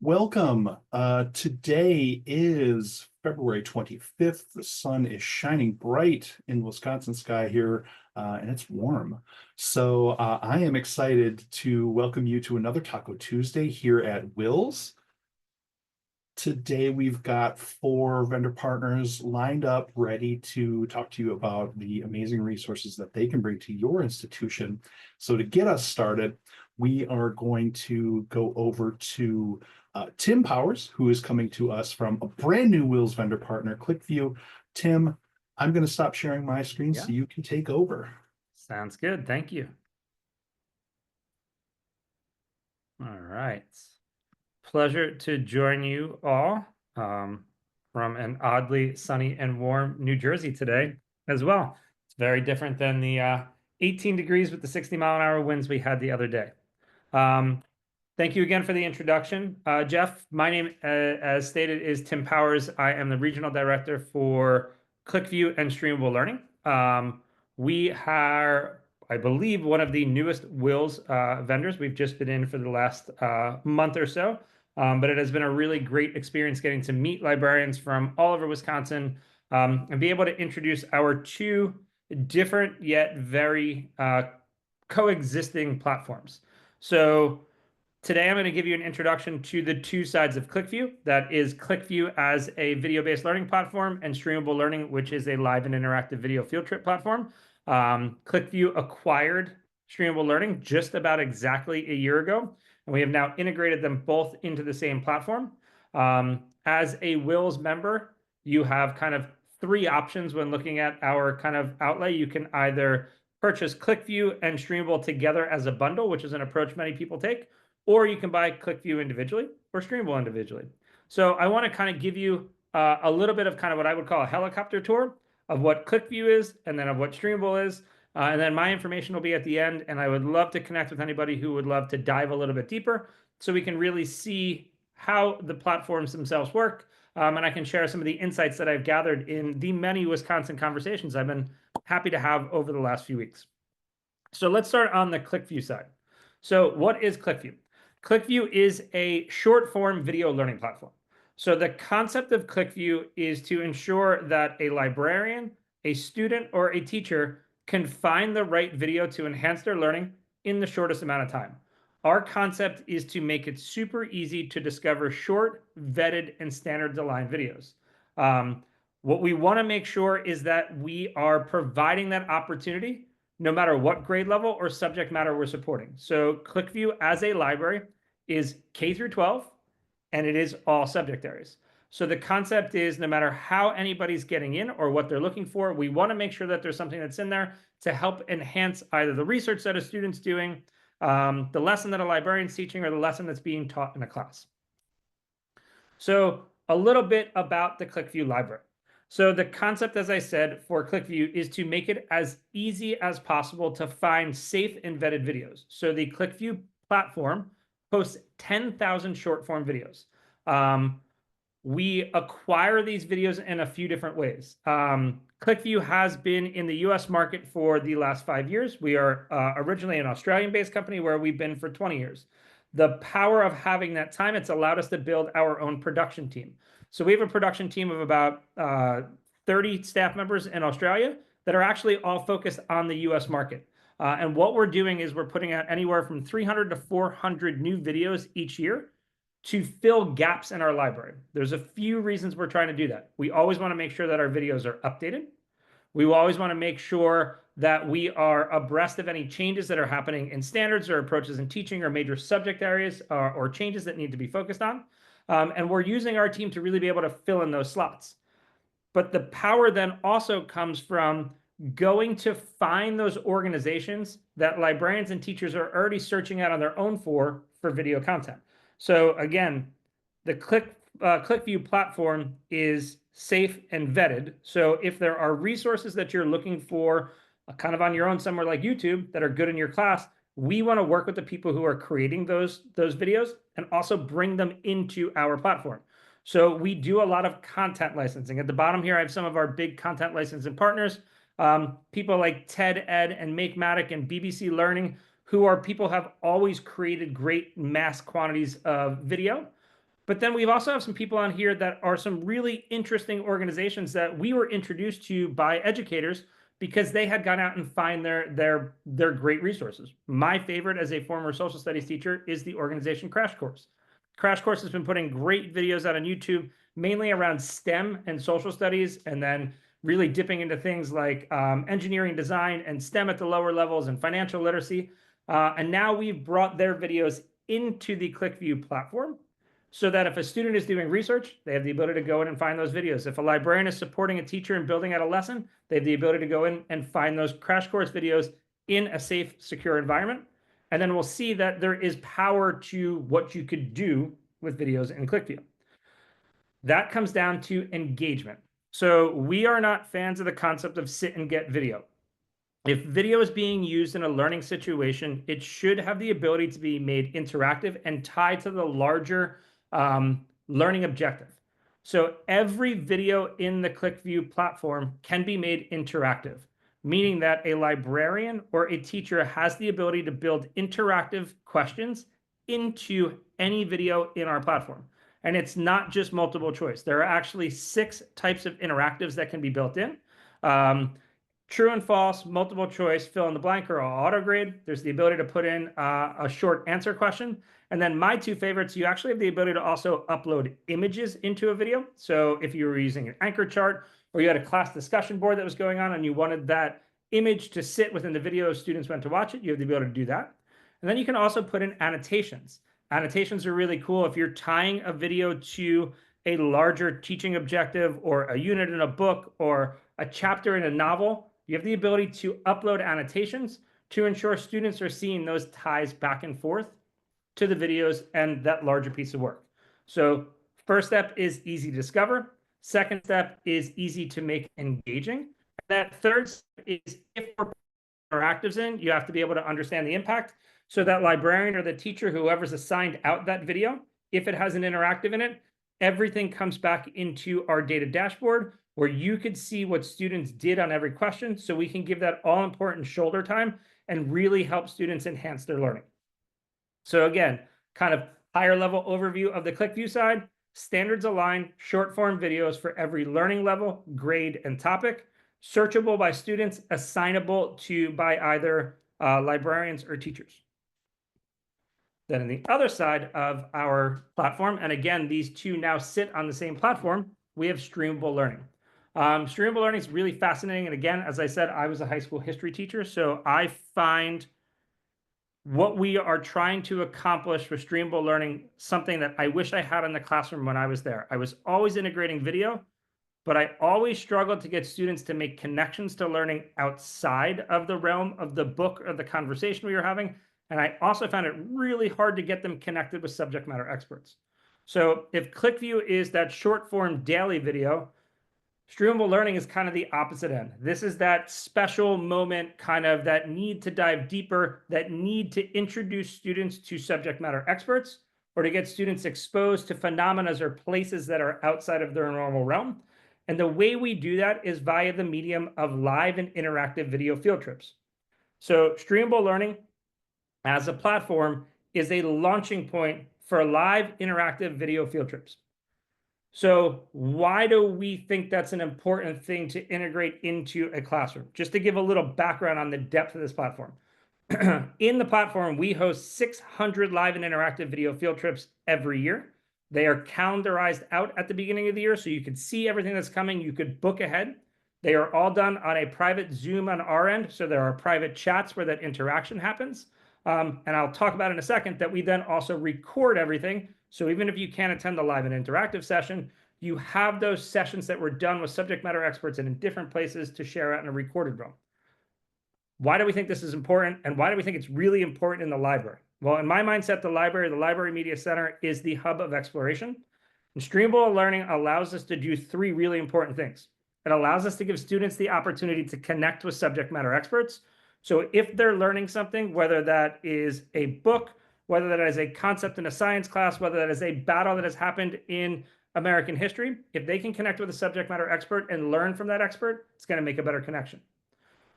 Welcome. Today is February 25th. The sun is shining bright in Wisconsin sky here, and it's warm. So I am excited to welcome you to another Taco Tuesday here at WiLS. Today we've got four vendor partners lined up, ready to talk to you about the amazing resources that they can bring to your institution. So to get us started, we are going to go over to Tim Powers, who is coming to us from a brand new WiLS vendor partner, ClickView. Tim, I'm going to stop sharing my screen so you can take over. Sounds good. Thank you. All right. Pleasure to join you all from an oddly sunny and warm New Jersey today as well. It's very different than the 18 degrees with the 60-mile-an-hour winds we had the other day. Thank you again for the introduction. Jeff, my name, as stated, is Tim Powers. I am the Regional Director for ClickView and Streamable Learning. We are, I believe, one of the newest WiLS vendors. We've just been in for the last month or so, but it has been a really great experience getting to meet librarians from all over Wisconsin and be able to introduce our two different yet very coexisting platforms. So today, I'm going to give you an introduction to the two sides of ClickView. That is ClickView as a video-based learning platform and Streamable Learning, which is a live and interactive video field trip platform. ClickView acquired Streamable Learning just about exactly a year ago, and we have now integrated them both into the same platform. As a WiLS member, you have kind of three options when looking at our kind of outlay. You can either purchase ClickView and Streamable together as a bundle, which is an approach many people take, or you can buy ClickView individually or Streamable individually. So I want to kind of give you a little bit of kind of what I would call a helicopter tour of what ClickView is and then of what Streamable is. And then my information will be at the end, and I would love to connect with anybody who would love to dive a little bit deeper so we can really see how the platforms themselves work. And I can share some of the insights that I've gathered in the many Wisconsin conversations I've been happy to have over the last few weeks. So let's start on the ClickView side. So what is ClickView? ClickView is a short-form video learning platform. So the concept of ClickView is to ensure that a librarian, a student, or a teacher can find the right video to enhance their learning in the shortest amount of time. Our concept is to make it super easy to discover short, vetted, and standards-aligned videos. What we want to make sure is that we are providing that opportunity no matter what grade level or subject matter we're supporting. So ClickView as a library is K through 12, and it is all subject areas. So the concept is no matter how anybody's getting in or what they're looking for, we want to make sure that there's something that's in there to help enhance either the research that a student's doing, the lesson that a librarian's teaching, or the lesson that's being taught in a class. So a little bit about the ClickView library. So the concept, as I said, for ClickView is to make it as easy as possible to find safe and vetted videos. So the ClickView platform hosts 10,000 short form videos. We acquire these videos in a few different ways. ClickView has been in the US market for the last 5 years. We are originally an Australian-based company where we've been for 20 years. The power of having that time, it's allowed us to build our own production team. So we have a production team of about 30 staff members in Australia that are actually all focused on the US market. And what we're doing is we're putting out anywhere from 300 to 400 new videos each year to fill gaps in our library. There's a few reasons we're trying to do that. We always want to make sure that our videos are updated. We always want to make sure that we are abreast of any changes that are happening in standards or approaches in teaching or major subject areas or changes that need to be focused on. And we're using our team to really be able to fill in those slots. But the power then also comes from going to find those organizations that librarians and teachers are already searching out on their own for video content. So again, the ClickView platform is safe and vetted. So if there are resources that you're looking for kind of on your own somewhere like YouTube that are good in your class, we want to work with the people who are creating those videos and also bring them into our platform. So we do a lot of content licensing. At the bottom here, I have some of our big content licensing partners, people like TED Ed and Makematic and BBC Learning, who are people who have always created great mass quantities of video. But then we've also have some people on here that are some really interesting organizations that we were introduced to by educators because they had gone out and find their great resources. My favorite as a former social studies teacher is the organization Crash Course. Crash Course has been putting great videos out on YouTube, mainly around STEM and social studies, and then really dipping into things like engineering design and STEM at the lower levels and financial literacy. And now we've brought their videos into the ClickView platform so that if a student is doing research, they have the ability to go in and find those videos. If a librarian is supporting a teacher in building out a lesson, they have the ability to go in and find those Crash Course videos in a safe, secure environment. And then we'll see that there is power to what you could do with videos in ClickView. That comes down to engagement. So we are not fans of the concept of sit and get video. If video is being used in a learning situation, it should have the ability to be made interactive and tied to the larger learning objective. So every video in the ClickView platform can be made interactive, meaning that a librarian or a teacher has the ability to build interactive questions into any video in our platform. And it's not just multiple choice. There are actually 6 types of interactives that can be built in. True and false, multiple choice, fill in the blank, or auto grade. There's the ability to put in a short answer question. And then my 2 favorites, you actually have the ability to also upload images into a video. So if you were using an anchor chart or you had a class discussion board that was going on and you wanted that image to sit within the video as students went to watch it, you have the ability to do that. And then you can also put in annotations. Annotations are really cool if you're tying a video to a larger teaching objective or a unit in a book or a chapter in a novel. You have the ability to upload annotations to ensure students are seeing those ties back and forth to the videos and that larger piece of work. So first step is easy to discover. Second step is easy to make engaging. That third step is if we're interactives in, you have to be able to understand the impact. So that librarian or the teacher, whoever's assigned out that video, if it has an interactive in it, everything comes back into our data dashboard where you could see what students did on every question. So we can give that all important shoulder time and really help students enhance their learning. So again, kind of higher level overview of the ClickView side, standards aligned, short form videos for every learning level, grade, and topic, searchable by students, assignable to by either librarians or teachers. Then on the other side of our platform, and again, these 2 now sit on the same platform, we have streamable learning. Streamable learning is really fascinating. And again, as I said, I was a high school history teacher, so I find what we are trying to accomplish with streamable learning something that I wish I had in the classroom when I was there. I was always integrating video, but I always struggled to get students to make connections to learning outside of the realm of the book or the conversation we were having. And I also found it really hard to get them connected with subject matter experts. So if ClickView is that short form daily video, streamable learning is kind of the opposite end. This is that special moment, kind of that need to dive deeper, that need to introduce students to subject matter experts or to get students exposed to phenomena or places that are outside of their normal realm. And the way we do that is via the medium of live and interactive video field trips. So streamable learning as a platform is a launching point for live interactive video field trips. So why do we think that's an important thing to integrate into a classroom? Just to give a little background on the depth of this platform. In the platform, we host 600 live and interactive video field trips every year. They are calendarized out at the beginning of the year, so you can see everything that's coming. You could book ahead. They are all done on a private Zoom on our end, so there are private chats where that interaction happens. And I'll talk about in a second that we then also record everything. So even if you can't attend the live and interactive session, you have those sessions that were done with subject matter experts and in different places to share out in a recorded realm. Why do we think this is important? And why do we think it's really important in the library? Well, in my mindset, the Library Media Center is the hub of exploration. And streamable learning allows us to do 3 really important things. It allows us to give students the opportunity to connect with subject matter experts. So if they're learning something, whether that is a book, whether that is a concept in a science class, whether that is a battle that has happened in American history, if they can connect with a subject matter expert and learn from that expert, it's going to make a better connection.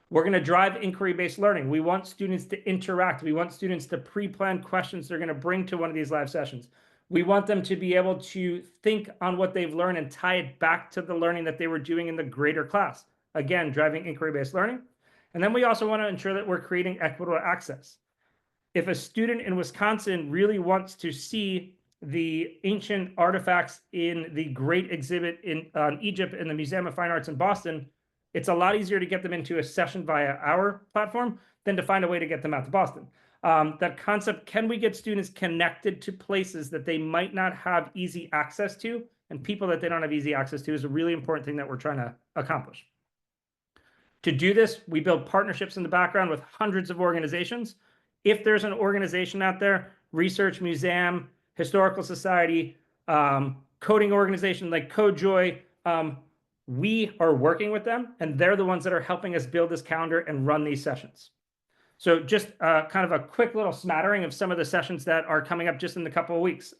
We're going to drive inquiry-based learning. We want students to interact. We want students to pre-plan questions they're going to bring to one of these live sessions. We want them to be able to think on what they've learned and tie it back to the learning that they were doing in the greater class. Again, driving inquiry-based learning. And then we also want to ensure that we're creating equitable access. If a student in Wisconsin really wants to see the ancient artifacts in the great exhibit in Egypt in the Museum of Fine Arts in Boston, it's a lot easier to get them into a session via our platform than to find a way to get them out to Boston. That concept, can we get students connected to places that they might not have easy access to and people that they don't have easy access to, is a really important thing that we're trying to accomplish. To do this, we build partnerships in the background with hundreds of organizations. If there's an organization out there, research museum, historical society, coding organization like CodeJoy, we are working with them, and they're the ones that are helping us build this calendar and run these sessions. So just kind of a quick little smattering of some of the sessions that are coming up just in a couple of weeks.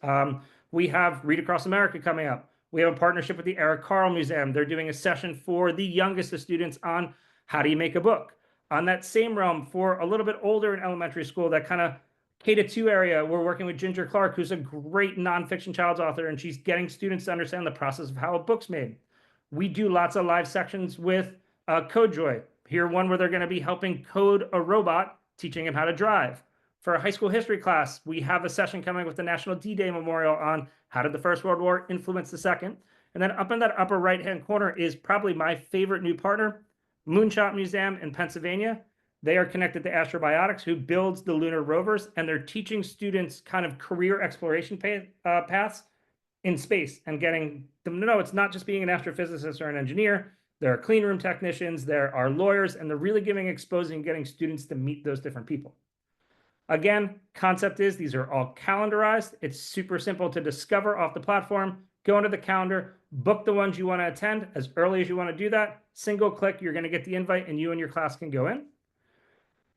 We have Read Across America coming up. We have a partnership with the Eric Carle Museum. They're doing a session for the youngest of students on how do you make a book. On that same realm, for a little bit older in elementary school, that kind of K-2 area, we're working with Ginger Clark, who's a great nonfiction child's author, and she's getting students to understand the process of how a book's made. We do lots of live sections with CodeJoy. Here, one where they're going to be helping code a robot, teaching him how to drive. For a high school history class, we have a session coming with the National D-Day Memorial on how did the First World War influence the Second. And then up in that upper right-hand corner is probably my favorite new partner, Moonshot Museum in Pennsylvania. They are connected to Astrobiotics, who builds the lunar rovers, and they're teaching students kind of career exploration paths in space and getting them to know it's not just being an astrophysicist or an engineer. There are clean room technicians, there are lawyers, and they're really exposing, getting students to meet those different people. Again, concept is these are all calendarized. It's super simple to discover off the platform. Go into the calendar, book the ones you want to attend as early as you want to do that. Single click, you're going to get the invite, and you and your class can go in.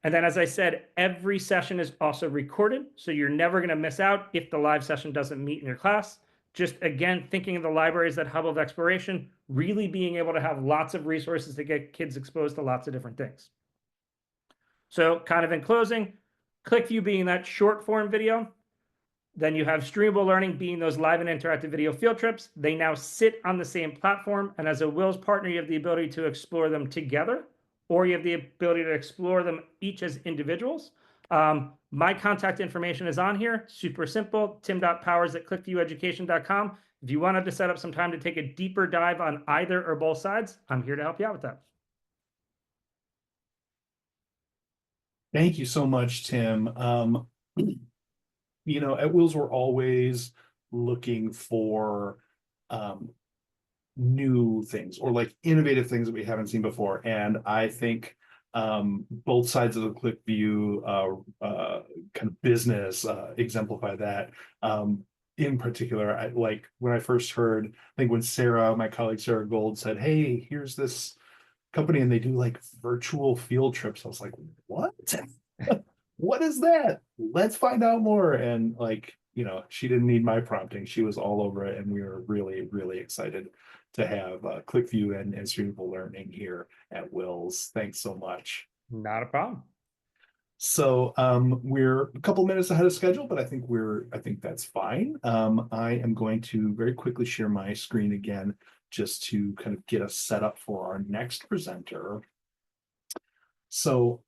And then, as I said, every session is also recorded, so you're never going to miss out if the live session doesn't meet in your class. Just, again, thinking of the library as that hub of exploration, really being able to have lots of resources to get kids exposed to lots of different things. So kind of in closing, ClickView being that short form video. Then you have Streamable Learning being those live and interactive video field trips. They now sit on the same platform, and as a WiLS partner, you have the ability to explore them together, or you have the ability to explore them each as individuals. My contact information is on here. Super simple. tim.powers@clickvieweducation.com. If you wanted to set up some time to take a deeper dive on either or both sides, I'm here to help you out with that. Thank you so much, Tim. You know, at WiLS, we're always looking for new things or like innovative things that we haven't seen before. And I think both sides of the ClickView kind of business exemplify that. In particular, I like when I first heard, I think when Sarah, my colleague Sarah Gold, said, "Hey, here's this company and they do like virtual field trips." I was like, "What? What is that? Let's find out more." And like, you know, she didn't need my prompting. She was all over it. And we were really, really excited to have ClickView and Streamable Learning here at WiLS. Thanks so much. Not a problem. So we're a couple minutes ahead of schedule, but I think that's fine. I am going to very quickly share my screen again, just to kind of get us set up for our next presenter. So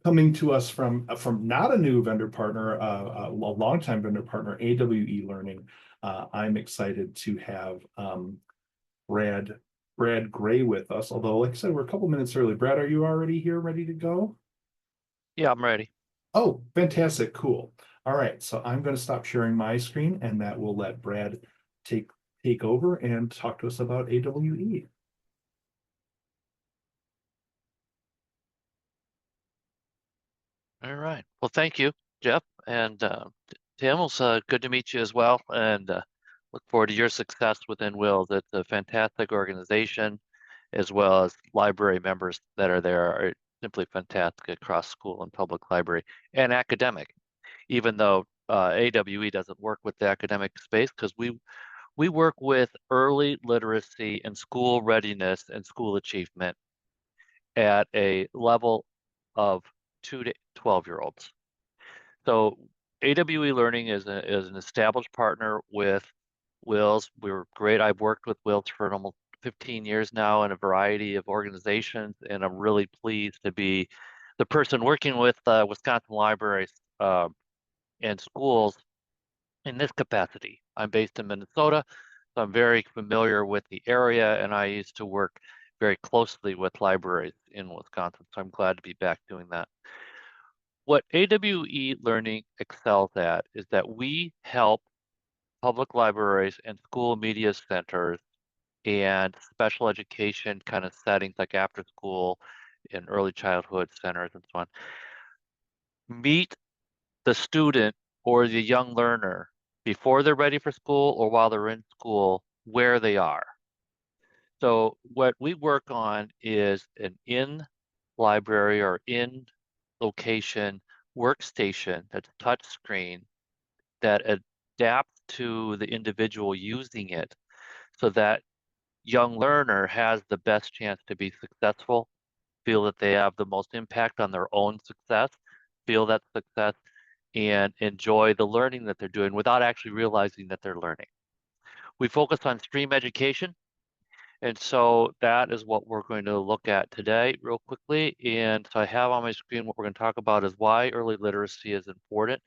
coming to us from not a new vendor partner, a longtime vendor partner, AWE Learning, I'm excited to have Brad Gray with us. Although, like I said, we're a couple minutes early. Brad, are you already here, ready to go? Yeah, I'm ready. Oh, fantastic. Cool. All right. So I'm going to stop sharing my screen, and that will let Brad take over and talk to us about AWE. All right. Well, thank you, Jeff. And Tim, it's good to meet you as well. And look forward to your success within WiLS. It's a fantastic organization, as well as library members that are there are simply fantastic across school and public library and academic, even though AWE doesn't work with the academic space, because we work with early literacy and school readiness and school achievement at a level of 2 to 12-year-olds. So AWE Learning is an established partner with WiLS. We're great. I've worked with WiLS for almost 15 years now in a variety of organizations, and I'm really pleased to be the person working with Wisconsin libraries and schools in this capacity. I'm based in Minnesota, so I'm very familiar with the area, and I used to work very closely with libraries in Wisconsin, so I'm glad to be back doing that. What AWE Learning excels at is that we help public libraries and school media centers and special education kind of settings like after school and early childhood centers and so on meet the student or the young learner before they're ready for school or while they're in school where they are. So what we work on is an in library or in location workstation that's touch screen that adapts to the individual using it so that young learner has the best chance to be successful, feel that they have the most impact on their own success, feel that success, and enjoy the learning that they're doing without actually realizing that they're learning. We focus on stream education, and so that is what we're going to look at today real quickly. And so I have on my screen what we're going to talk about is why early literacy is important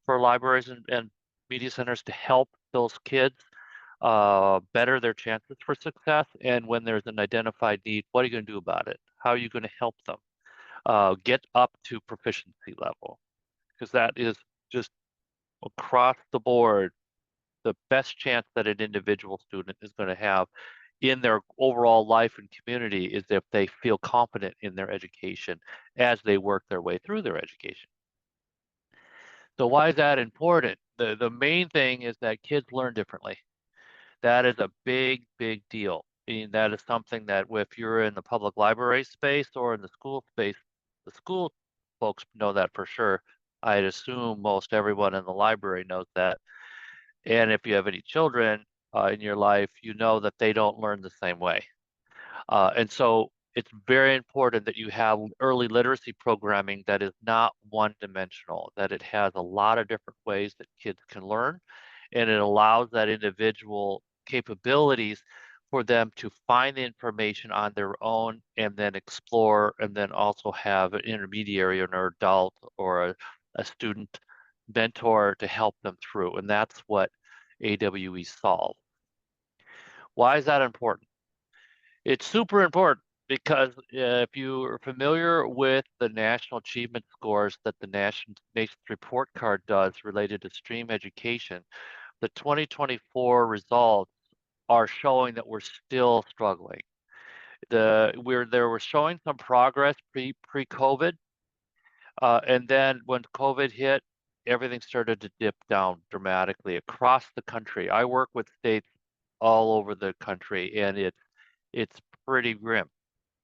for libraries and media centers to help those kids better their chances for success. And when there's an identified need, what are you going to do about it? How are you going to help them get up to proficiency level? Because that is just across the board the best chance that an individual student is going to have in their overall life and community is if they feel confident in their education as they work their way through their education. So why is that important? The main thing is that kids learn differently. That is a big, big deal. And that is something that if you're in the public library space or in the school space, the school folks know that for sure. I'd assume most everyone in the library knows that. And if you have any children in your life, you know that they don't learn the same way. And so it's very important that you have early literacy programming that is not one-dimensional, that it has a lot of different ways that kids can learn, and it allows that individual capabilities for them to find the information on their own and then explore and then also have an intermediary or an adult or a student mentor to help them through. And that's what AWE solves. Why is that important? It's super important because if you are familiar with the national achievement scores that the Nation's Report Card does related to stream education, the 2024 results are showing that we're still struggling. We're showing some progress pre-COVID, and then when COVID hit, everything started to dip down dramatically across the country. I work with states all over the country, and it's pretty grim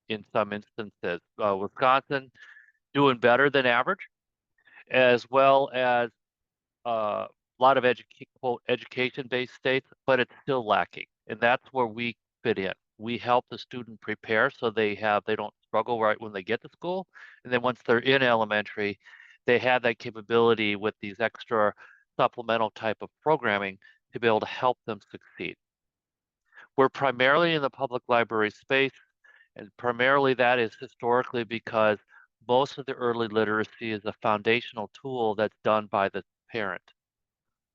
in some instances. Wisconsin doing better than average, as well as a lot of education-based states, but it's still lacking, and that's where we fit in. We help the student prepare so they don't struggle right when they get to school, and then once they're in elementary, they have that capability with these extra supplemental type of programming to be able to help them succeed. We're primarily in the public library space, and primarily that is historically because most of the early literacy is a foundational tool that's done by the parent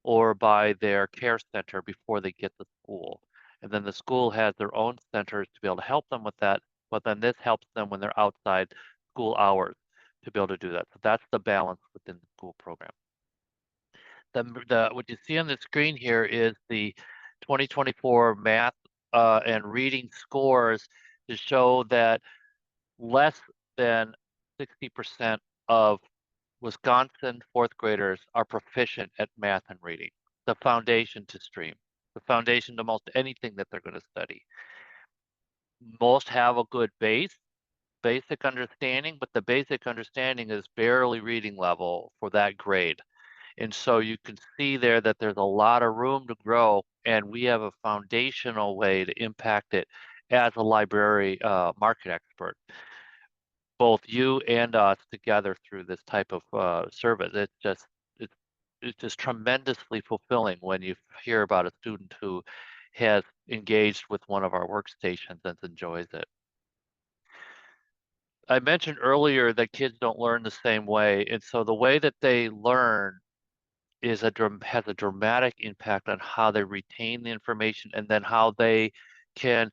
or by their care center before they get to school. And then the school has their own centers to be able to help them with that, but then this helps them when they're outside school hours to be able to do that. So that's the balance within the school program. What you see on the screen here is the 2024 math and reading scores to show that less than 60% of Wisconsin fourth graders are proficient at math and reading, the foundation to stream, the foundation to most anything that they're going to study. Most have a good basic understanding, but the basic understanding is barely reading level for that grade. And so you can see there that there's a lot of room to grow, and we have a foundational way to impact it as a library market expert. Both you and us together through this type of service. It's it's just tremendously fulfilling when you hear about a student who has engaged with one of our workstations and enjoys it. I mentioned earlier that kids don't learn the same way, and so the way that they learn has a dramatic impact on how they retain the information and then how they can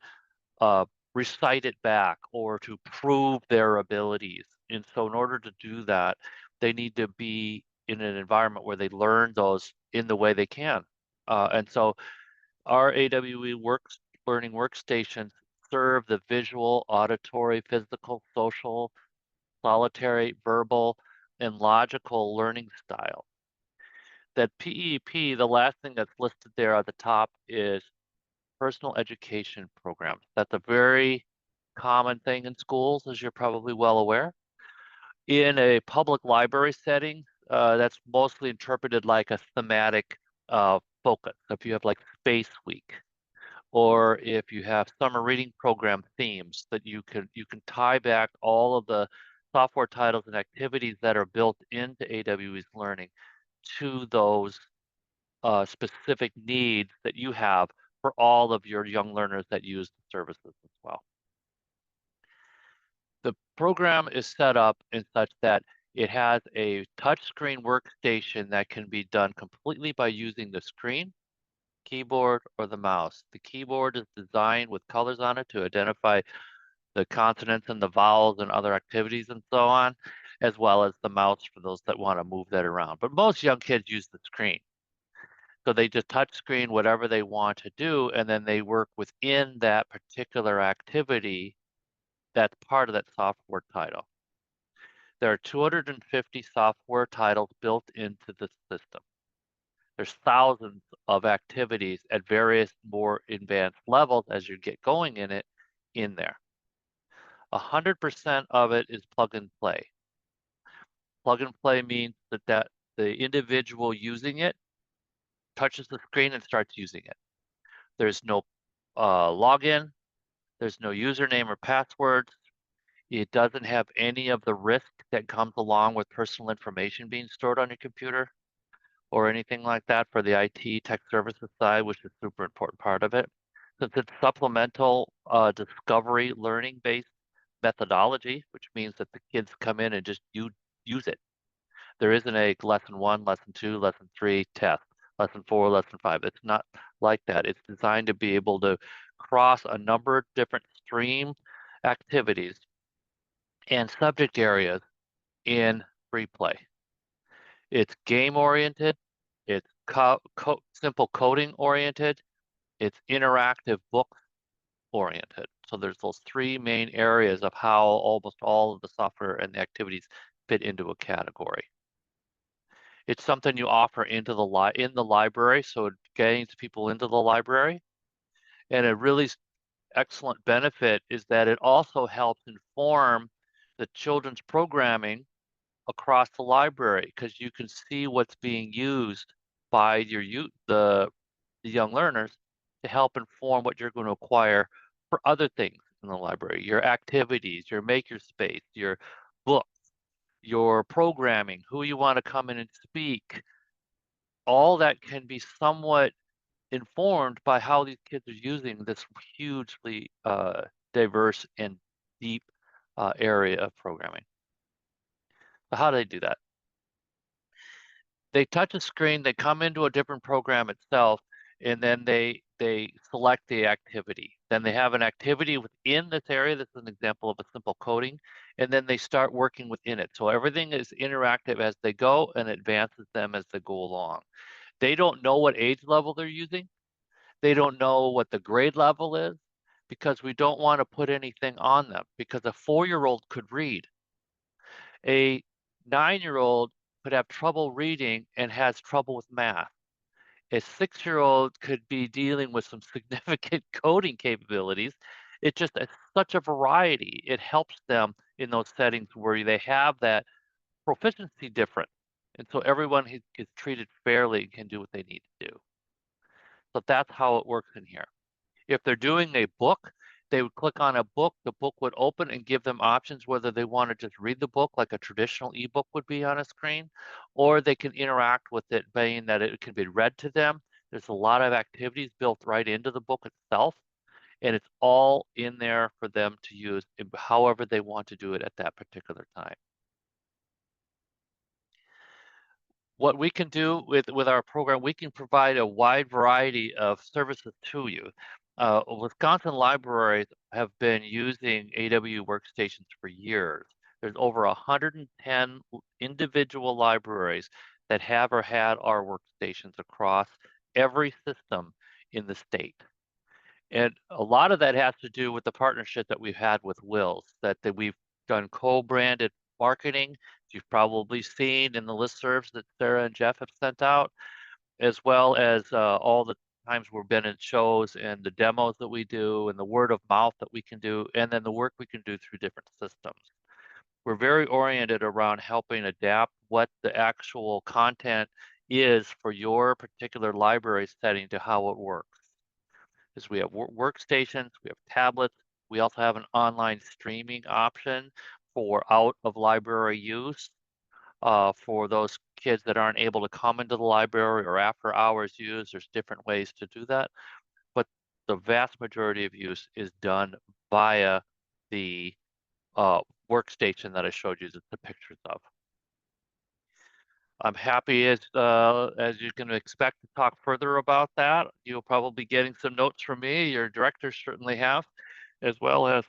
uh, recite it back or to prove their abilities. And so in order to do that, they need to be in an environment where they learn those in the way they can. And so our AWE learning workstations serve the visual, auditory, physical, social, solitary, verbal, and logical learning style. That PEP, the last thing that's listed there at the top is personal education programs. That's a very common thing in schools, as you're probably well aware. In a public library setting, that's mostly interpreted like a thematic focus. If you have like Space Week, or if you have summer reading program themes that you can tie back all of the software titles and activities that are built into AWE's learning to those specific needs that you have for all of your young learners that use the services as well. The program is set up in such that it has a touchscreen workstation that can be done completely by using the screen, keyboard, or the mouse. The keyboard is designed with colors on it to identify the consonants and the vowels and other activities and so on, as well as the mouse for those that want to move that around. But most young kids use the screen. So they just touch screen whatever they want to do, and then they work within that particular activity that's part of that software title. There are 250 software titles built into the system. There's thousands of activities at various more advanced levels as you get going in it in there. 100% of it is plug and play. Plug and play means that the individual using it touches the screen and starts using it. There's no login. There's no username or passwords. It doesn't have any of the risk that comes along with personal information being stored on your computer or anything like that for the IT tech services side, which is a super important part of it. Since it's supplemental discovery learning based methodology, which means that the kids come in and just use it. There isn't a lesson 1, lesson 2, lesson 3 test, lesson 4, lesson 5. It's not like that. It's designed to be able to cross a number of different stream activities and subject areas in free play. It's game oriented, it's simple coding oriented, it's interactive book oriented. So there's those 3 main areas of how almost all of the software and the activities fit into a category. It's something you offer into in the library, so it gains people into the library. And a really excellent benefit is that it also helps inform the children's programming across the library, because you can see what's being used by the young learners to help inform what you're going to acquire for other things in the library, your activities, your makerspace, your books, your programming, who you want to come in and speak. All that can be somewhat informed by how these kids are using this hugely diverse and deep area of programming. So how do they do that? They touch a screen, they come into a different program itself, and then they select the activity. Then they have an activity within this area. This is an example of a simple coding, and then they start working within it. So everything is interactive as they go and advances them as they go along. They don't know what age level they're using. They don't know what the grade level is, because we don't want to put anything on them, because a 4-year-old could read. A 9-year-old could have trouble reading and has trouble with math. A 6-year-old could be dealing with some significant coding capabilities. It just is such a variety. It helps them in those settings where they have that proficiency difference. And so everyone is treated fairly and can do what they need to do. So that's how it works in here. If they're doing a book, they would click on a book, the book would open and give them options whether they want to just read the book like a traditional ebook would be on a screen, or they can interact with it, being that it can be read to them. There's a lot of activities built right into the book itself, and it's all in there for them to use however they want to do it at that particular time. What we can do with our program, we can provide a wide variety of services to you. Wisconsin libraries have been using AW workstations for years. There's over 110 individual libraries that have or had our workstations across every system in the state. And a lot of that has to do with the partnership that we've had with WiLS, that we've done co-branded marketing. You've probably seen in the listservs that Sarah and Jeff have sent out, as well as all the times we've been in shows and the demos that we do and the word of mouth that we can do, and then the work we can do through different systems. We're very oriented around helping adapt what the actual content is for your particular library setting to how it works. Is we have workstations, we have tablets, we also have an online streaming option for out of library use for those kids that aren't able to come into the library or after hours use. There's different ways to do that, but the vast majority of use is done via the workstation that I showed you the pictures of. I'm happy as you can expect to talk further about that. You'll probably be getting some notes from me. Your directors certainly have, as well as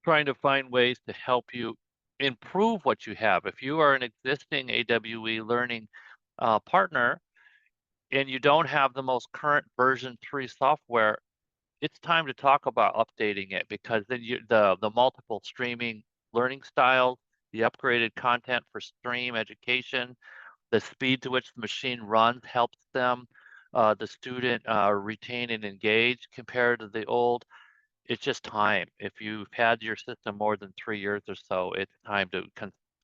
trying to find ways to help you improve what you have. If you are an existing AWE learning partner and you don't have the most current version 3 software, it's time to talk about updating it, because then the multiple streaming learning styles, the upgraded content for stream education, the speed to which the machine runs helps them, the student retain and engage compared to the old. It's just time. If you've had your system more than 3 years or so, it's time to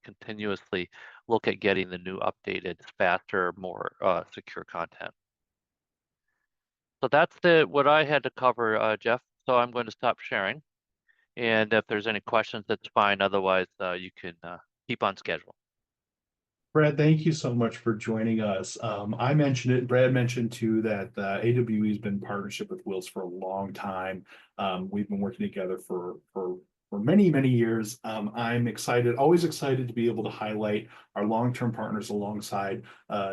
continuously look at getting the new updated, faster, more secure content. So that's what I had to cover, Jeff. So I'm going to stop sharing. And if there's any questions, that's fine. Otherwise, you can keep on schedule. Brad, thank you so much for joining us. I mentioned it, Brad mentioned too, that AWE has been in partnership with WiLS for a long time. We've been working together for many, many years. I'm excited, always excited to be able to highlight our long-term partners alongside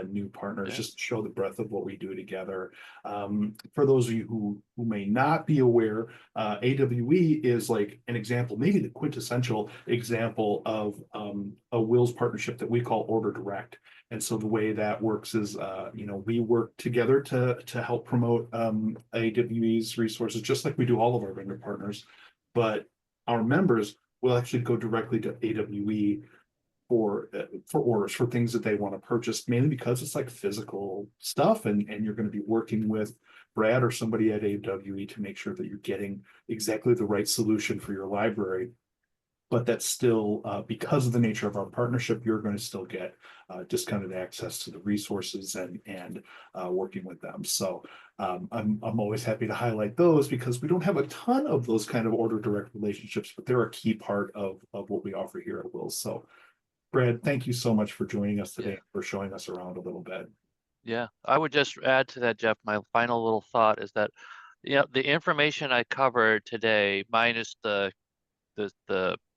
new partners, just to show the breadth of what we do together. For those of you who may not be aware, AWE is like an example, maybe the quintessential example of a WiLS partnership that we call Order Direct. And so the way that works is, we work together to help promote AWE's resources, just like we do all of our vendor partners. But our members will actually go directly to AWE for orders for things that they want to purchase, mainly because it's like physical stuff, and you're going to be working with Brad or somebody at AWE to make sure that you're getting exactly the right solution for your library. But that's still, because of the nature of our partnership, you're going to still get discounted access to the resources and working with them. So I'm always happy to highlight those, because we don't have a ton of those kind of order direct relationships, but they're a key part of what we offer here at WiLS. So Brad, thank you so much for joining us today, for showing us around a little bit. Yeah, I would just add to that, Jeff. My final little thought is that, the information I covered today, minus the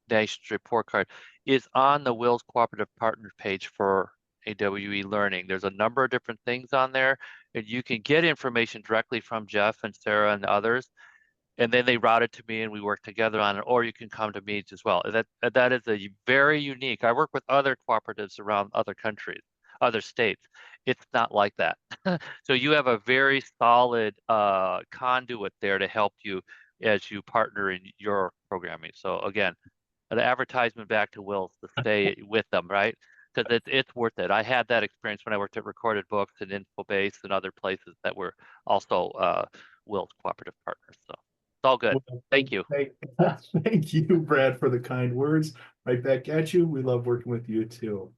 Nations report card, is on the WiLS Cooperative Partner page for AWE Learning. There's a number of different things on there, and you can get information directly from Jeff and Sarah and others, and then they route it to me and we work together on it, or you can come to me as well. That is a very unique. I work with other cooperatives around other countries, other states. It's not like that. So you have a very solid conduit there to help you as you partner in your programming. So again, an advertisement back to WiLS to stay with them, right? Because it's worth it. I had that experience when I worked at Recorded Books and InfoBase and other places that were also WiLS cooperative partners. So it's all good. Thank you. Thank you, Brad, for the kind words. Right back at you. We love working with you too.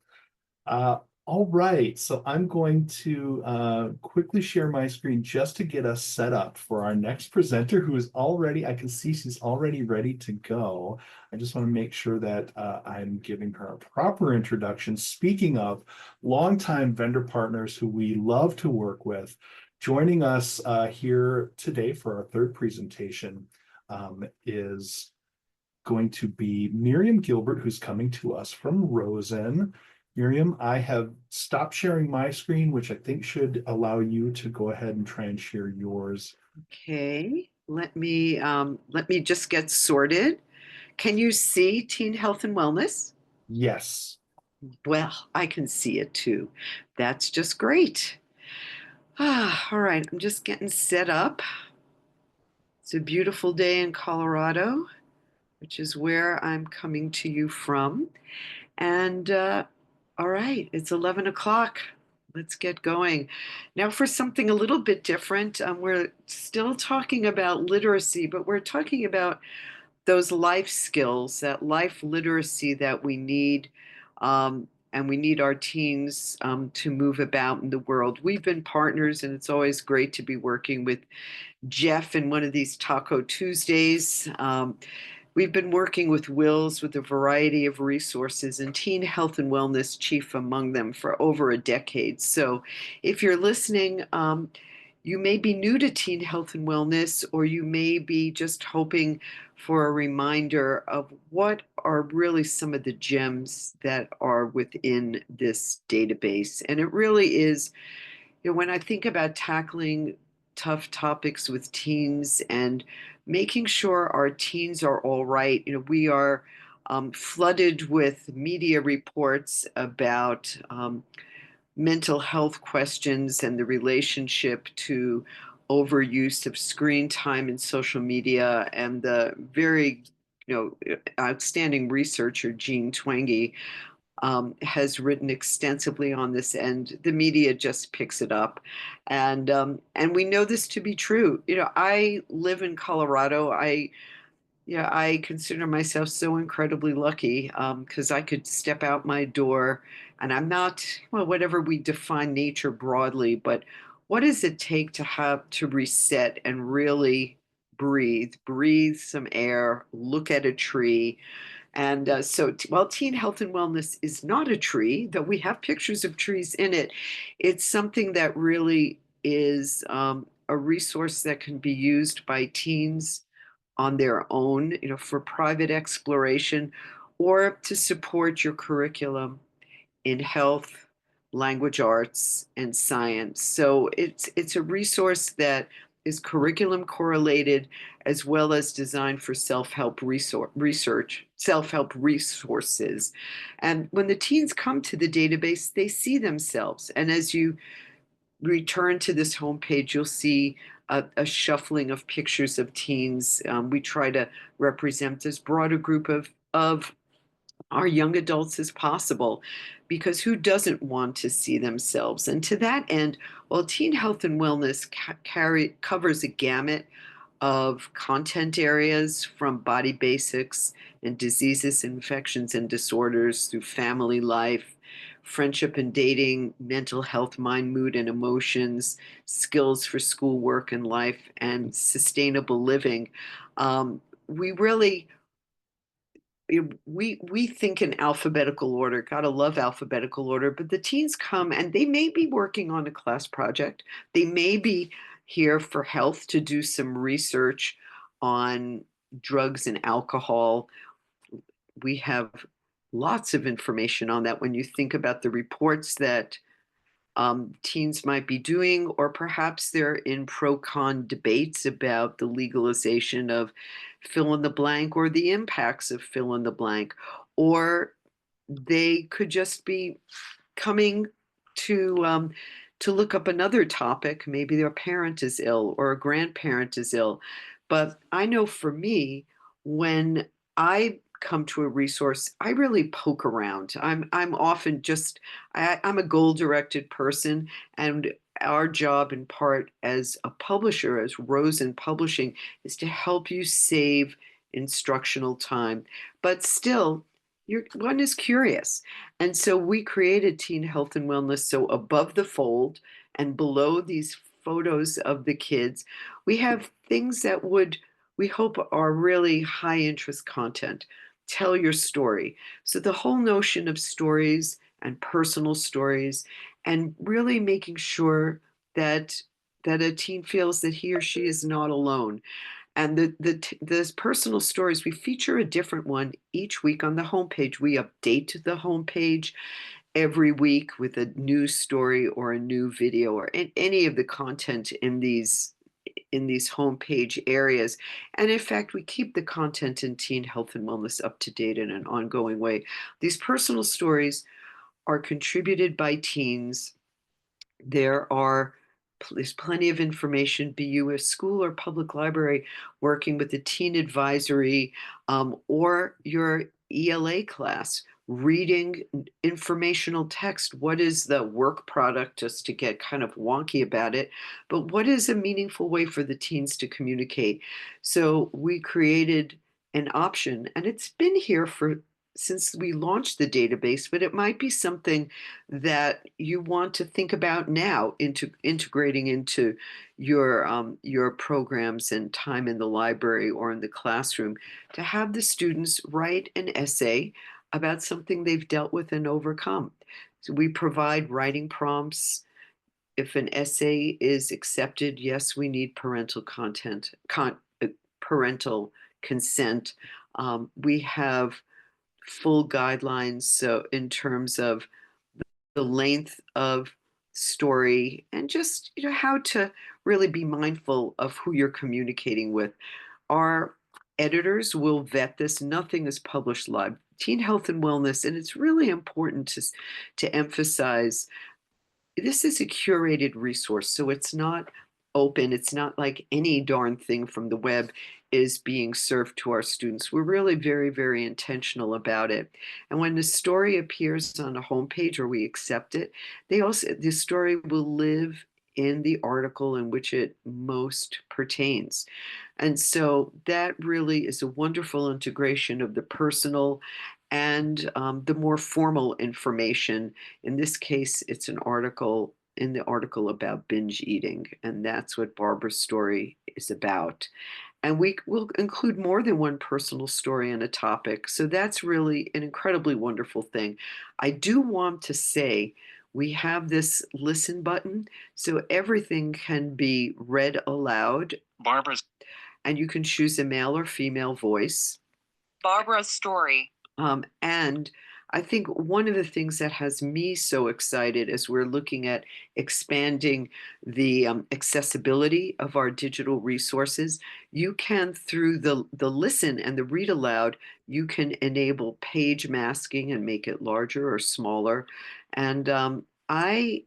All right, so I'm going to quickly share my screen just to get us set up for our next presenter who is already, I can see she's already ready to go. I just want to make sure that I'm giving her a proper introduction. Speaking of longtime vendor partners who we love to work with, joining us here today for our third presentation is going to be Miriam Gilbert, who's coming to us from Rosen. Miriam, I have stopped sharing my screen, which I think should allow you to go ahead and try and share yours. Okay, let me just get sorted. Can you see teen health and wellness? Yes. Well, I can see it too. That's just great. All right, I'm just getting set up. It's a beautiful day in Colorado, which is where I'm coming to you from. And all right, it's 11 o'clock. Let's get going. Now, for something a little bit different, we're still talking about literacy, but we're talking about those life skills, that life literacy that we need. And we need our teens to move about in the world. We've been partners, and it's always great to be working with Jeff in one of these Taco Tuesdays. We've been working with WiLS with a variety of resources, and teen health and wellness chief among them, for over a decade. So if you're listening, you may be new to teen health and wellness, or you may be just hoping for a reminder of what are really some of the gems that are within this database. And it really is, when I think about tackling tough topics with teens and making sure our teens are all right, we are flooded with media reports about mental health questions and the relationship to overuse of screen time and social media, and the very outstanding researcher Jean Twenge has written extensively on this, and the media just picks it up, and we know this to be true. I live in Colorado. I consider myself so incredibly lucky because I could step out my door, and I'm not, well, whatever we define nature broadly, but what does it take to have to reset and really breathe some air, look at a tree? And while teen health and wellness is not a tree, though we have pictures of trees in it, it's something that really is a resource that can be used by teens on their own, for private exploration, or to support your curriculum in health, language arts, and science. So it's a resource that is curriculum correlated, as well as designed for self-help research, self-help resources. And when the teens come to the database, they see themselves. And as you return to this homepage, you'll see a shuffling of pictures of teens. We try to represent as broad a group of our young adults as possible, because who doesn't want to see themselves? And to that end, while teen health and wellness covers a gamut of content areas, from body basics and diseases, infections, and disorders, through family life, friendship and dating, mental health, mind, mood, and emotions, skills for school, work, and life, and sustainable living. We really we think in alphabetical order. Gotta love alphabetical order. But the teens come, and they may be working on a class project. They may be here for health, to do some research on drugs and alcohol. We have lots of information on that when you think about the reports that teens might be doing, or perhaps they're in pro-con debates about the legalization of fill in the blank, or the impacts of fill in the blank, or they could just be coming to look up another topic. Maybe their parent is ill, or a grandparent is ill. But I know for me, when I come to a resource, I really poke around. I'm often just I'm a goal-directed person, and our job, in part as a publisher, as Rosen Publishing, is to help you save instructional time. But still, one is curious. And so we created Teen Health and Wellness. So above the fold and below these photos of the kids, we have things that we hope are really high interest content. Tell your story. So the whole notion of stories and personal stories, and really making sure that a teen feels that he or she is not alone. And the personal stories, we feature a different one each week on the homepage. We update the homepage every week with a new story or a new video or any of the content in these homepage areas. And in fact, we keep the content in teen health and wellness up to date in an ongoing way. These personal stories are contributed by teens. There's plenty of information. Be you a school or public library working with the teen advisory, or your ELA class reading informational text. What is the work product, just to get kind of wonky about it, but what is a meaningful way for the teens to communicate? So we created an option, and it's been here since we launched the database, but it might be something that you want to think about now, integrating into your programs and time in the library or in the classroom, to have the students write an essay about something they've dealt with and overcome. So we provide writing prompts. If an essay is accepted, yes, we need parental consent. We have full guidelines, so in terms of the length of story, and just how to really be mindful of who you're communicating with. Our editors will vet this. Nothing is published live. Teen health and wellness, and it's really important to emphasize, this is a curated resource, so it's not open. It's not like any darn thing from the web is being served to our students. We're really very, very intentional about it. And when the story appears on a homepage or we accept it, the story will live in the article in which it most pertains. And so that really is a wonderful integration of the personal and the more formal information. In this case, it's an article in the article about binge eating, and that's what Barbara's story is about. And we will include more than one personal story on a topic. So that's really an incredibly wonderful thing. I do want to say we have this listen button, so everything can be read aloud. Barbara's. And you can choose a male or female voice. Barbara's story. And I think one of the things that has me so excited as we're looking at expanding the accessibility of our digital resources, you can, through the listen and the read aloud, you can enable page masking and make it larger or smaller. And I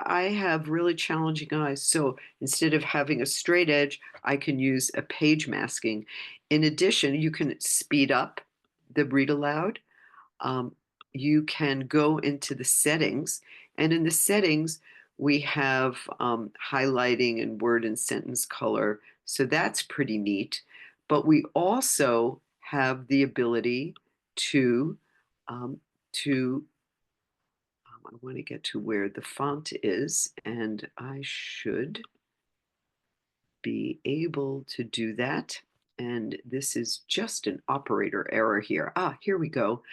have really challenging eyes. So instead of having a straight edge, I can use a page masking. In addition, you can speed up the read aloud. You can go into the settings, and in the settings, we have highlighting and word and sentence color. So that's pretty neat. But we also have the ability to I want to get to where the font is, and I should be able to do that. And this is just an operator error here. Here we go.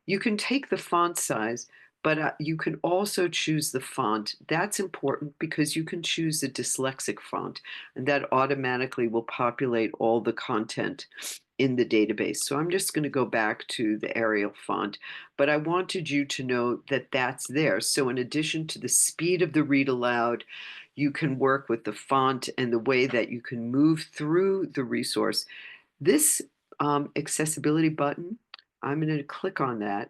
You can take the font size, but you can also choose the font. That's important because you can choose the dyslexic font, and that automatically will populate all the content in the database. So I'm just going to go back to the Arial font, but I wanted you to know that that's there. So in addition to the speed of the read aloud, you can work with the font and the way that you can move through the resource. This accessibility button, I'm going to click on that.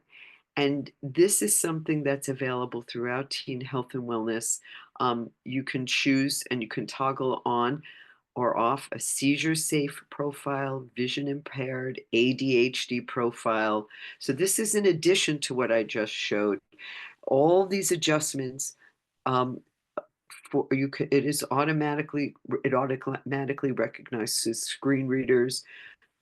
And this is something that's available throughout Teen Health and Wellness. You can choose and you can toggle on or off a seizure safe profile, vision impaired, ADHD profile. So this is in addition to what I just showed. All these adjustments, it automatically recognizes screen readers,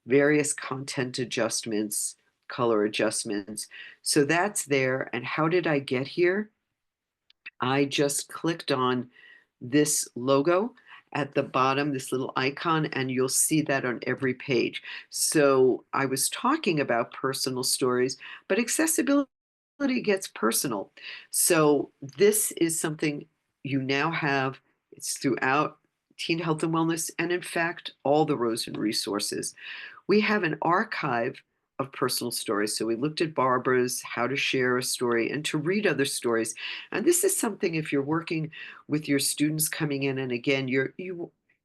various content adjustments, color adjustments. So that's there. And how did I get here? I just clicked on this logo at the bottom, this little icon, and you'll see that on every page. So I was talking about personal stories, but accessibility gets personal. So this is something you now have. It's throughout Teen Health and Wellness, and in fact, all the Rosen resources. We have an archive of personal stories. So we looked at Barbara's, how to share a story and to read other stories. And this is something, if you're working with your students coming in, and again, you're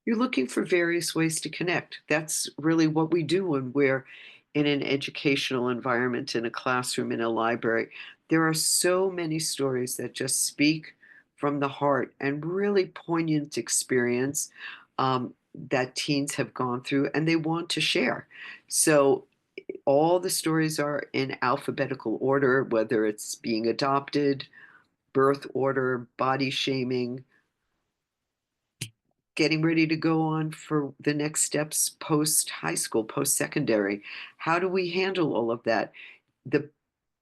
looking for various ways to connect. That's really what we do when we're in an educational environment, in a classroom, in a library. There are so many stories that just speak from the heart and really poignant experience that teens have gone through and they want to share. So all the stories are in alphabetical order, whether it's being adopted, birth order, body shaming, getting ready to go on for the next steps post high school, post secondary. How do we handle all of that?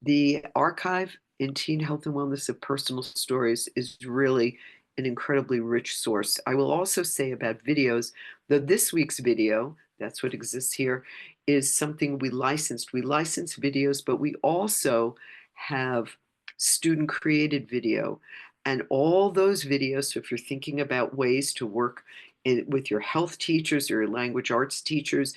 The archive in Teen Health and Wellness of personal stories is really an incredibly rich source. I will also say about videos, that this week's video, that's what exists here, is something we licensed. We license videos, but we also have student created video. And all those videos, so if you're thinking about ways to work with your health teachers or your language arts teachers,